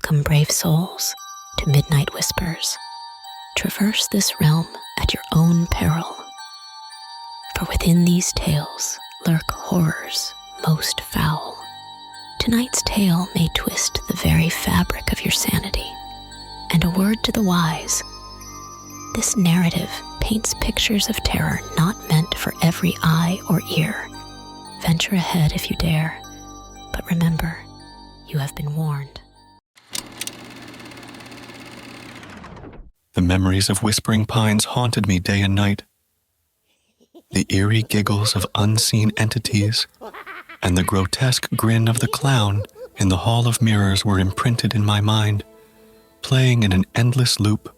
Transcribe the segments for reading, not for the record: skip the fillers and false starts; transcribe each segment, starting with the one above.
Welcome, brave souls, to Midnight Whispers. Traverse this realm at your own peril. For within these tales lurk horrors most foul. Tonight's tale may twist the very fabric of your sanity. And a word to the wise, this narrative paints pictures of terror not meant for every eye or ear. Venture ahead if you dare, but remember, you have been warned. The memories of Whispering Pines haunted me day and night. The eerie giggles of unseen entities and the grotesque grin of the clown in the Hall of Mirrors were imprinted in my mind, playing in an endless loop.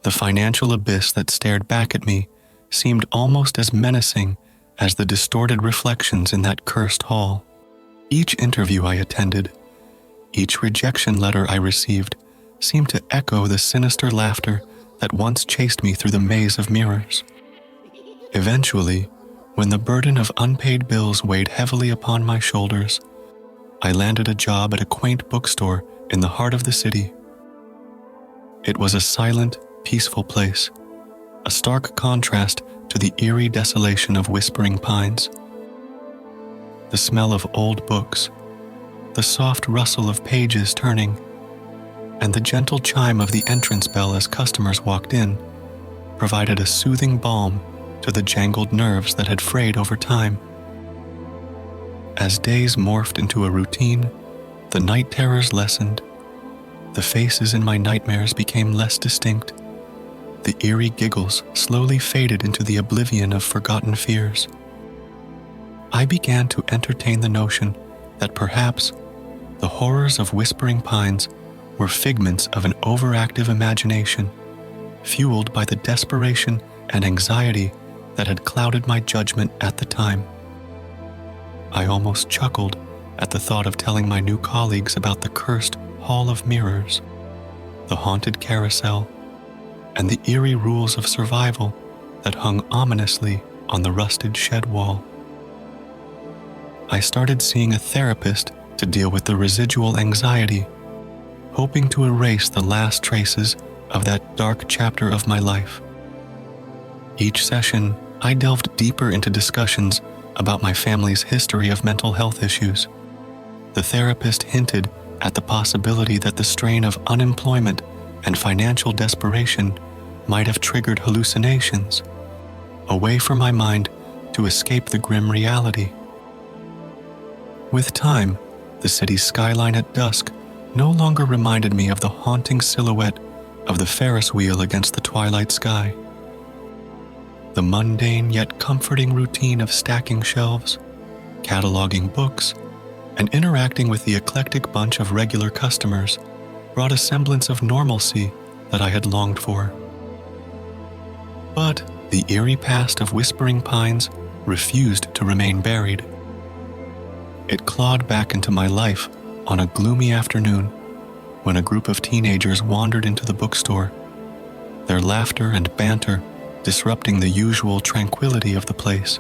The financial abyss that stared back at me seemed almost as menacing as the distorted reflections in that cursed hall. Each interview I attended, each rejection letter I received, seemed to echo the sinister laughter that once chased me through the maze of mirrors. Eventually, when the burden of unpaid bills weighed heavily upon my shoulders, I landed a job at a quaint bookstore in the heart of the city. It was a silent, peaceful place, a stark contrast to the eerie desolation of Whispering Pines. The smell of old books, the soft rustle of pages turning, and the gentle chime of the entrance bell as customers walked in provided a soothing balm to the jangled nerves that had frayed over time. As days morphed into a routine, the night terrors lessened. The faces in my nightmares became less distinct. The eerie giggles slowly faded into the oblivion of forgotten fears. I began to entertain the notion that perhaps the horrors of Whispering Pines were figments of an overactive imagination, fueled by the desperation and anxiety that had clouded my judgment at the time. I almost chuckled at the thought of telling my new colleagues about the cursed Hall of Mirrors, the haunted carousel, and the eerie rules of survival that hung ominously on the rusted shed wall. I started seeing a therapist to deal with the residual anxiety, hoping to erase the last traces of that dark chapter of my life. Each session, I delved deeper into discussions about my family's history of mental health issues. The therapist hinted at the possibility that the strain of unemployment and financial desperation might have triggered hallucinations, a way for my mind to escape the grim reality. With time, the city's skyline at dusk no longer reminded me of the haunting silhouette of the Ferris wheel against the twilight sky. The mundane yet comforting routine of stacking shelves, cataloging books, and interacting with the eclectic bunch of regular customers brought a semblance of normalcy that I had longed for. But the eerie past of Whispering Pines refused to remain buried. It clawed back into my life on a gloomy afternoon when a group of teenagers wandered into the bookstore, their laughter and banter disrupting the usual tranquility of the place.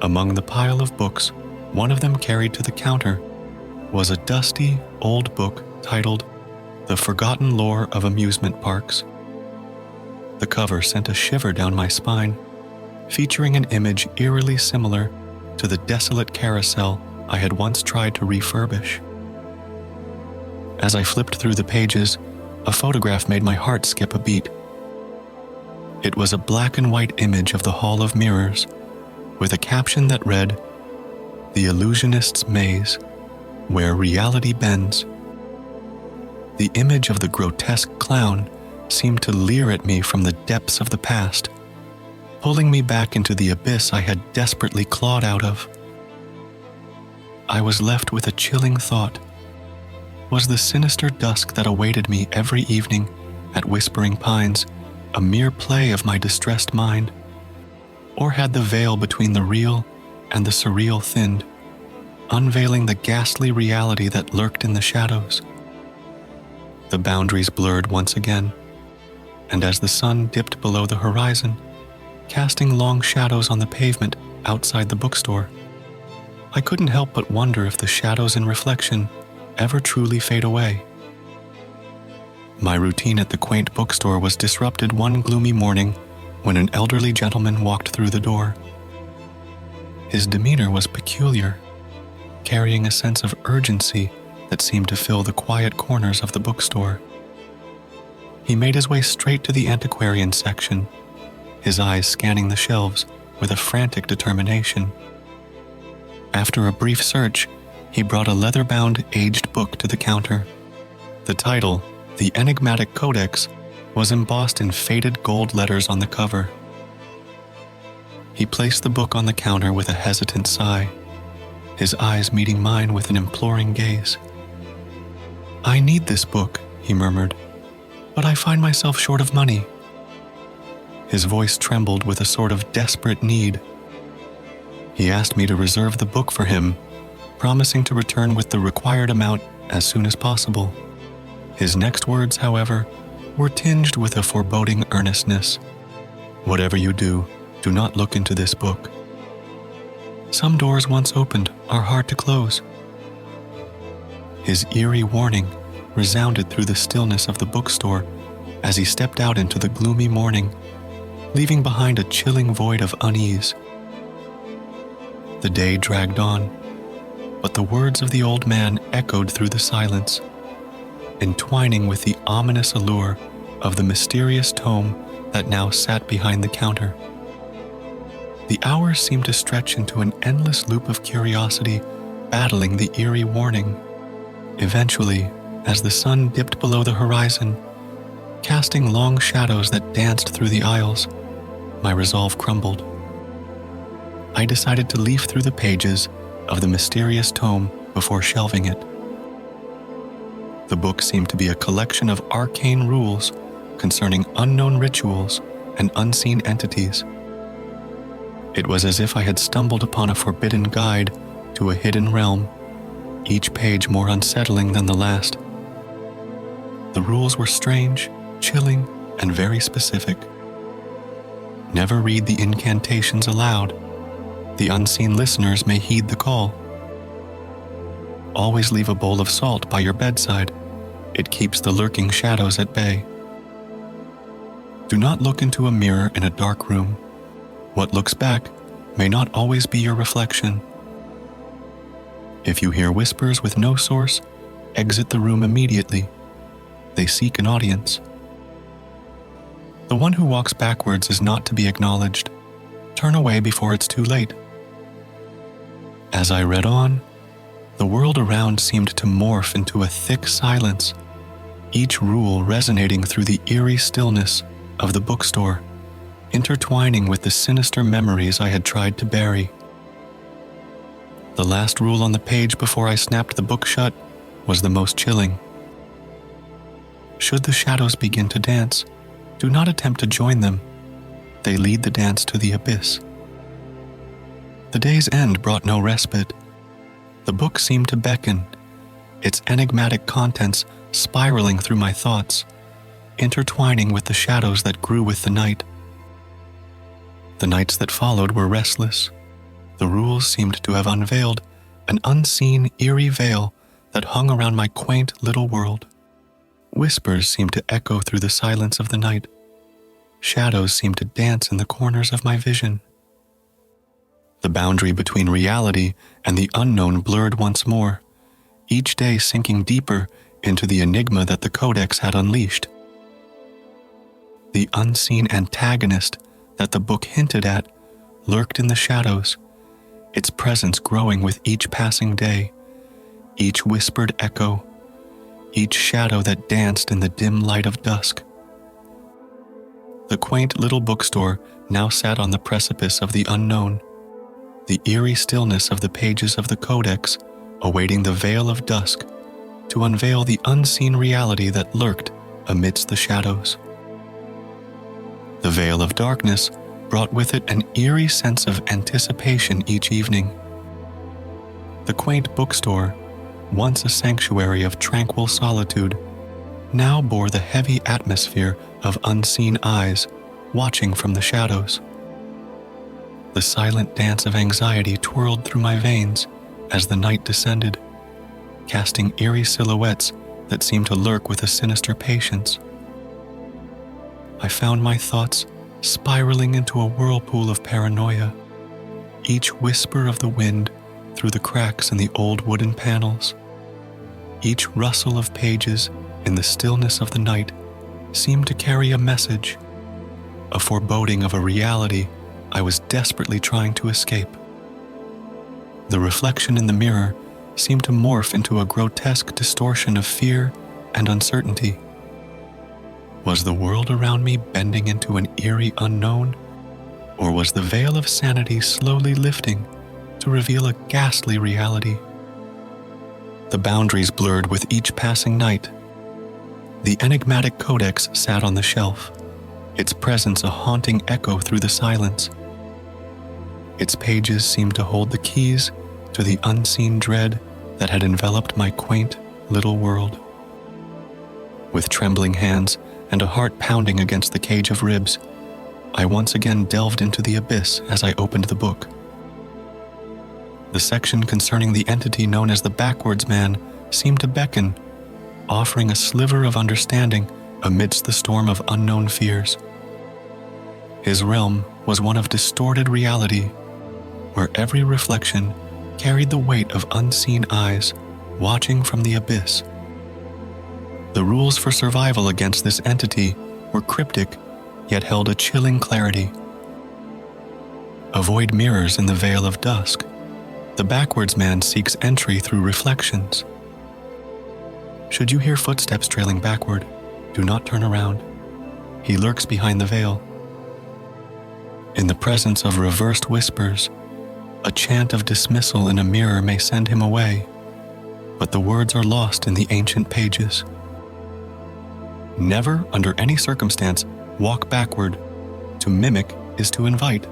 Among the pile of books, one of them carried to the counter was a dusty, old book titled The Forgotten Lore of Amusement Parks. The cover sent a shiver down my spine, featuring an image eerily similar to the desolate carousel I had once tried to refurbish. As I flipped through the pages, a photograph made my heart skip a beat. It was a black and white image of the Hall of Mirrors, with a caption that read, "The Illusionist's Maze, Where Reality Bends." The image of the grotesque clown seemed to leer at me from the depths of the past, pulling me back into the abyss I had desperately clawed out of. I was left with a chilling thought. Was the sinister dusk that awaited me every evening at Whispering Pines a mere play of my distressed mind? Or had the veil between the real and the surreal thinned, unveiling the ghastly reality that lurked in the shadows? The boundaries blurred once again, and as the sun dipped below the horizon, casting long shadows on the pavement outside the bookstore, I couldn't help but wonder if the shadows in reflection ever truly fade away. My routine at the quaint bookstore was disrupted one gloomy morning when an elderly gentleman walked through the door. His demeanor was peculiar, carrying a sense of urgency that seemed to fill the quiet corners of the bookstore. He made his way straight to the antiquarian section, his eyes scanning the shelves with a frantic determination. After a brief search, he brought a leather-bound, aged book to the counter. The title, The Enigmatic Codex, was embossed in faded gold letters on the cover. He placed the book on the counter with a hesitant sigh, his eyes meeting mine with an imploring gaze. "I need this book," he murmured, "but I find myself short of money." His voice trembled with a sort of desperate need. He asked me to reserve the book for him, promising to return with the required amount as soon as possible. His next words, however, were tinged with a foreboding earnestness. "Whatever you do not look into this book. Some doors once opened are hard to close." His eerie warning resounded through the stillness of the bookstore as he stepped out into the gloomy morning, leaving behind a chilling void of unease. The day dragged on, but the words of the old man echoed through the silence, entwining with the ominous allure of the mysterious tome that now sat behind the counter. The hours seemed to stretch into an endless loop of curiosity, battling the eerie warning. Eventually, as the sun dipped below the horizon, casting long shadows that danced through the aisles, my resolve crumbled. I decided to leaf through the pages of the mysterious tome before shelving it. The book seemed to be a collection of arcane rules concerning unknown rituals and unseen entities. It was as if I had stumbled upon a forbidden guide to a hidden realm, each page more unsettling than the last. The rules were strange, chilling, and very specific. Never read the incantations aloud. The unseen listeners may heed the call. Always leave a bowl of salt by your bedside. It keeps the lurking shadows at bay. Do not look into a mirror in a dark room. What looks back may not always be your reflection. If you hear whispers with no source, exit the room immediately. They seek an audience. The one who walks backwards is not to be acknowledged. Turn away before it's too late. As I read on, the world around seemed to morph into a thick silence, each rule resonating through the eerie stillness of the bookstore, intertwining with the sinister memories I had tried to bury. The last rule on the page before I snapped the book shut was the most chilling. Should the shadows begin to dance, do not attempt to join them. They lead the dance to the abyss. The day's end brought no respite. The book seemed to beckon, its enigmatic contents spiraling through my thoughts, intertwining with the shadows that grew with the night. The nights that followed were restless. The rules seemed to have unveiled an unseen, eerie veil that hung around my quaint little world. Whispers seemed to echo through the silence of the night. Shadows seemed to dance in the corners of my vision. The boundary between reality and the unknown blurred once more, each day sinking deeper into the enigma that the Codex had unleashed. The unseen antagonist that the book hinted at lurked in the shadows, its presence growing with each passing day, each whispered echo, each shadow that danced in the dim light of dusk. The quaint little bookstore now sat on the precipice of the unknown, the eerie stillness of the pages of the Codex awaiting the veil of dusk to unveil the unseen reality that lurked amidst the shadows. The veil of darkness brought with it an eerie sense of anticipation each evening. The quaint bookstore, once a sanctuary of tranquil solitude, now bore the heavy atmosphere of unseen eyes watching from the shadows. The silent dance of anxiety twirled through my veins as the night descended, casting eerie silhouettes that seemed to lurk with a sinister patience. I found my thoughts spiraling into a whirlpool of paranoia, each whisper of the wind through the cracks in the old wooden panels. Each rustle of pages in the stillness of the night seemed to carry a message, a foreboding of a reality I was desperately trying to escape. The reflection in the mirror seemed to morph into a grotesque distortion of fear and uncertainty. Was the world around me bending into an eerie unknown, or was the veil of sanity slowly lifting to reveal a ghastly reality? The boundaries blurred with each passing night. The enigmatic codex sat on the shelf, its presence a haunting echo through the silence. Its pages seemed to hold the keys to the unseen dread that had enveloped my quaint little world. With trembling hands and a heart pounding against the cage of ribs, I once again delved into the abyss as I opened the book. The section concerning the entity known as the Backwards Man seemed to beckon, offering a sliver of understanding amidst the storm of unknown fears. His realm was one of distorted reality, where every reflection carried the weight of unseen eyes watching from the abyss. The rules for survival against this entity were cryptic, yet held a chilling clarity. Avoid mirrors in the veil of dusk. The Backwards Man seeks entry through reflections. Should you hear footsteps trailing backward, do not turn around. He lurks behind the veil. In the presence of reversed whispers, a chant of dismissal in a mirror may send him away, but the words are lost in the ancient pages. Never, under any circumstance, walk backward. To mimic is to invite.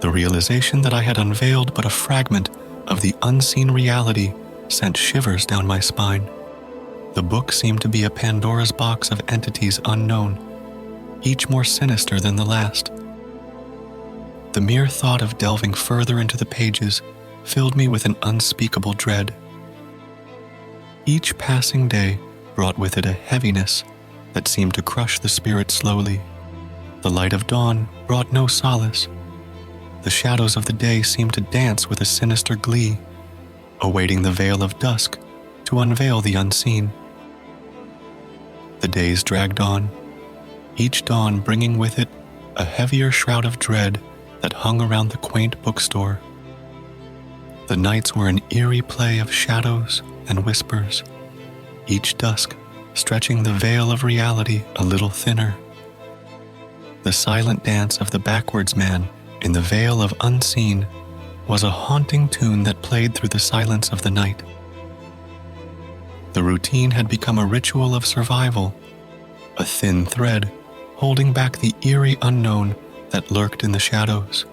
The realization that I had unveiled but a fragment of the unseen reality sent shivers down my spine. The book seemed to be a Pandora's box of entities unknown, each more sinister than the last. The mere thought of delving further into the pages filled me with an unspeakable dread. Each passing day brought with it a heaviness that seemed to crush the spirit slowly. The light of dawn brought no solace. The shadows of the day seemed to dance with a sinister glee, awaiting the veil of dusk to unveil the unseen. The days dragged on, each dawn bringing with it a heavier shroud of dread that hung around the quaint bookstore. The nights were an eerie play of shadows and whispers, each dusk stretching the veil of reality a little thinner. The silent dance of the Backwards Man in the veil of unseen was a haunting tune that played through the silence of the night. The routine had become a ritual of survival, a thin thread holding back the eerie unknown that lurked in the shadows.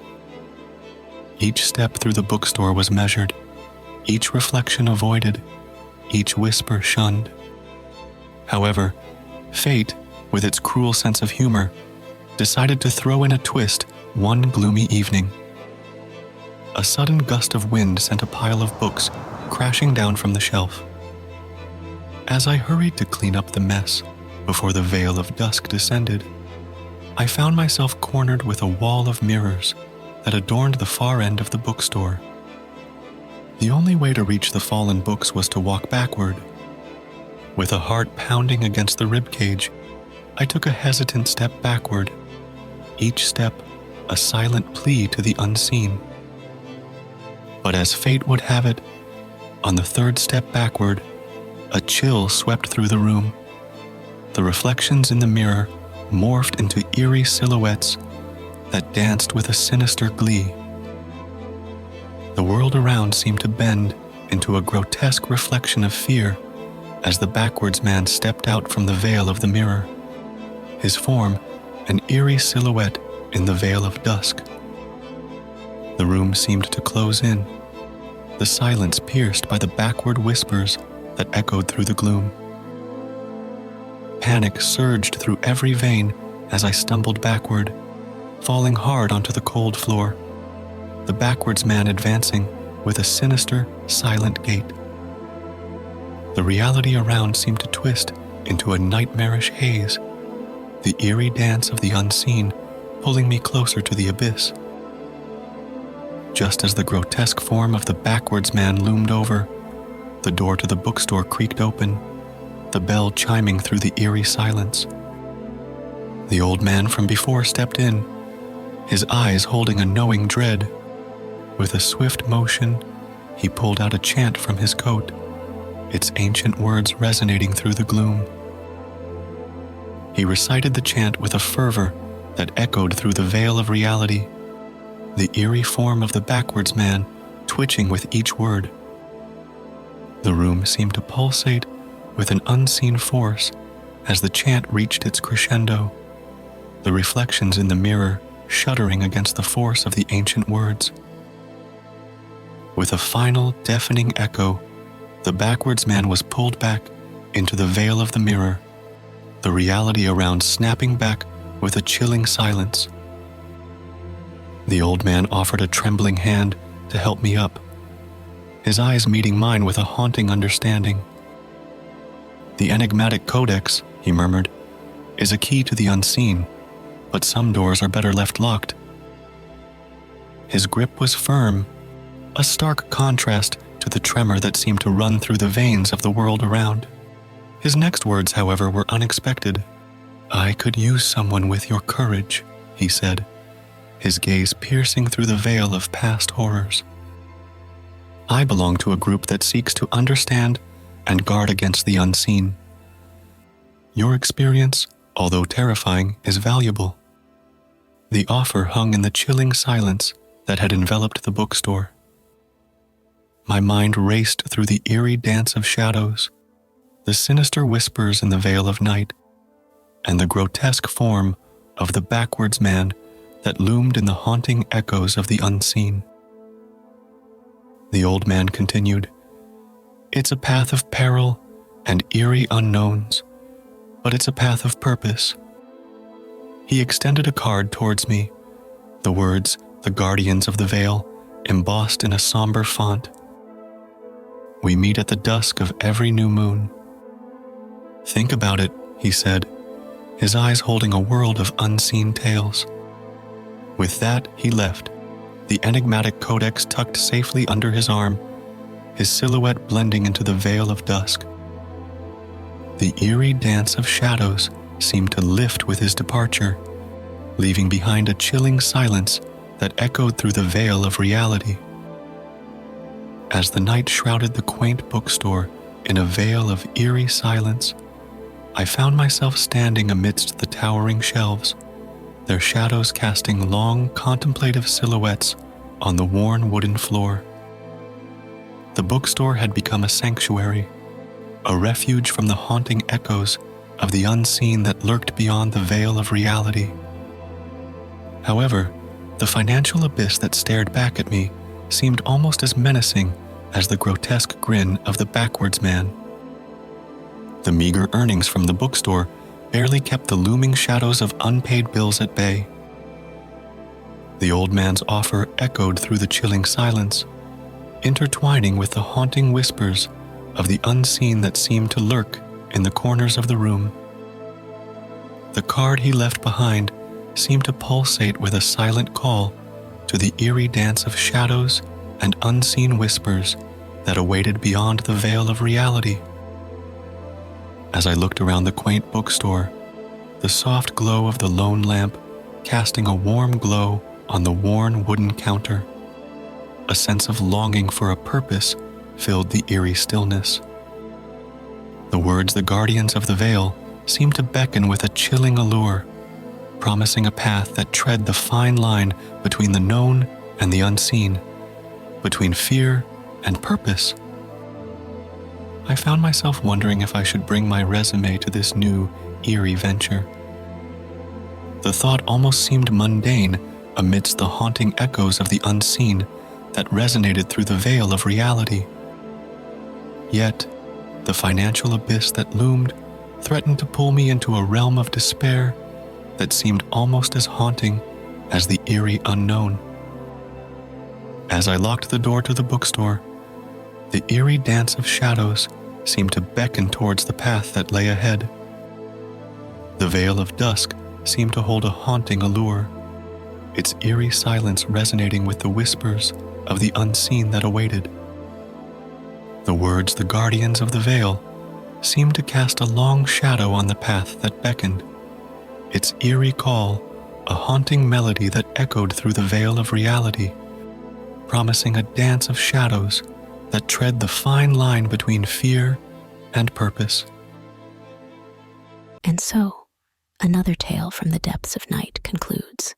Each step through the bookstore was measured, each reflection avoided, each whisper shunned. However, fate, with its cruel sense of humor, decided to throw in a twist one gloomy evening. A sudden gust of wind sent a pile of books crashing down from the shelf. As I hurried to clean up the mess before the veil of dusk descended, I found myself cornered with a wall of mirrors that adorned the far end of the bookstore. The only way to reach the fallen books was to walk backward. With a heart pounding against the ribcage, I took a hesitant step backward, each step a silent plea to the unseen. But as fate would have it, on the third step backward, a chill swept through the room. The reflections in the mirror morphed into eerie silhouettes that danced with a sinister glee. The world around seemed to bend into a grotesque reflection of fear as the Backwards Man stepped out from the veil of the mirror, his form an eerie silhouette in the veil of dusk. The room seemed to close in, the silence pierced by the backward whispers that echoed through the gloom. Panic surged through every vein as I stumbled backward, falling hard onto the cold floor, the Backwards Man advancing with a sinister, silent gait. The reality around seemed to twist into a nightmarish haze, the eerie dance of the unseen pulling me closer to the abyss. Just as the grotesque form of the backwards man loomed over, the door to the bookstore creaked open, the bell chiming through the eerie silence. The old man from before stepped in, his eyes holding a knowing dread. With a swift motion, he pulled out a chant from his coat, its ancient words resonating through the gloom. He recited the chant with a fervor that echoed through the veil of reality, the eerie form of the backwards man twitching with each word. The room seemed to pulsate with an unseen force as the chant reached its crescendo, the reflections in the mirror shuddering against the force of the ancient words. With a final, deafening echo, the backwards man was pulled back into the veil of the mirror, the reality around snapping back with a chilling silence. The old man offered a trembling hand to help me up, his eyes meeting mine with a haunting understanding. "The enigmatic codex," he murmured, "is a key to the unseen, but some doors are better left locked." His grip was firm, a stark contrast to the tremor that seemed to run through the veins of the world around. His next words, however, were unexpected. "I could use someone with your courage," he said, his gaze piercing through the veil of past horrors. "I belong to a group that seeks to understand and guard against the unseen. Your experience, although terrifying, is valuable." The offer hung in the chilling silence that had enveloped the bookstore. My mind raced through the eerie dance of shadows, the sinister whispers in the veil of night, and the grotesque form of the backwards man that loomed in the haunting echoes of the unseen. The old man continued, "It's a path of peril and eerie unknowns, but it's a path of purpose." He extended a card towards me, the words, "The Guardians of the Veil," embossed in a somber font. "We meet at the dusk of every new moon." "Think about it," he said, his eyes holding a world of unseen tales. With that, he left, the enigmatic codex tucked safely under his arm, his silhouette blending into the veil of dusk. The eerie dance of shadows seemed to lift with his departure, leaving behind a chilling silence that echoed through the veil of reality. As the night shrouded the quaint bookstore in a veil of eerie silence, I found myself standing amidst the towering shelves, their shadows casting long, contemplative silhouettes on the worn wooden floor. The bookstore had become a sanctuary, a refuge from the haunting echoes of the unseen that lurked beyond the veil of reality. However, the financial abyss that stared back at me seemed almost as menacing as the grotesque grin of the backwards man. The meager earnings from the bookstore barely kept the looming shadows of unpaid bills at bay. The old man's offer echoed through the chilling silence, intertwining with the haunting whispers of the unseen that seemed to lurk in the corners of the room. The card he left behind seemed to pulsate with a silent call to the eerie dance of shadows and unseen whispers that awaited beyond the veil of reality. As I looked around the quaint bookstore, the soft glow of the lone lamp casting a warm glow on the worn wooden counter, a sense of longing for a purpose filled the eerie stillness. The words "the Guardians of the Veil" seemed to beckon with a chilling allure, promising a path that tread the fine line between the known and the unseen, between fear and purpose. I found myself wondering if I should bring my resume to this new, eerie venture. The thought almost seemed mundane amidst the haunting echoes of the unseen that resonated through the veil of reality. Yet, the financial abyss that loomed threatened to pull me into a realm of despair that seemed almost as haunting as the eerie unknown. As I locked the door to the bookstore, the eerie dance of shadows seemed to beckon towards the path that lay ahead. The veil of dusk seemed to hold a haunting allure, its eerie silence resonating with the whispers of the unseen that awaited. The words "the guardians of the veil" seemed to cast a long shadow on the path that beckoned, its eerie call a haunting melody that echoed through the veil of reality, promising a dance of shadows that tread the fine line between fear and purpose. And so, another tale from the depths of night concludes.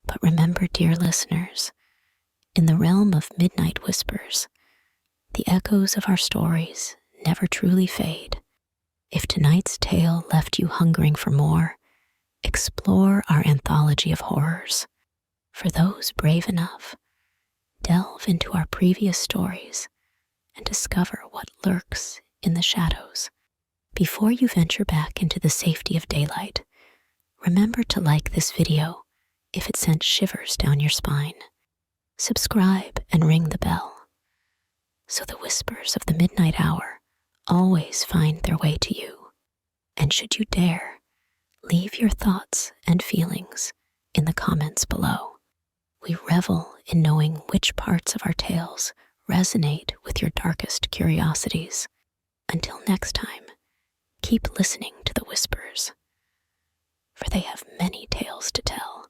But remember, dear listeners, in the realm of midnight whispers, the echoes of our stories never truly fade. If tonight's tale left you hungering for more, explore our anthology of horrors. For those brave enough, delve into our previous stories and discover what lurks in the shadows. Before you venture back into the safety of daylight, remember to like this video if it sent shivers down your spine. Subscribe and ring the bell, so the whispers of the midnight hour always find their way to you. And should you dare, leave your thoughts and feelings in the comments below. We revel in knowing which parts of our tales resonate with your darkest curiosities. Until next time, keep listening to the whispers, for they have many tales to tell.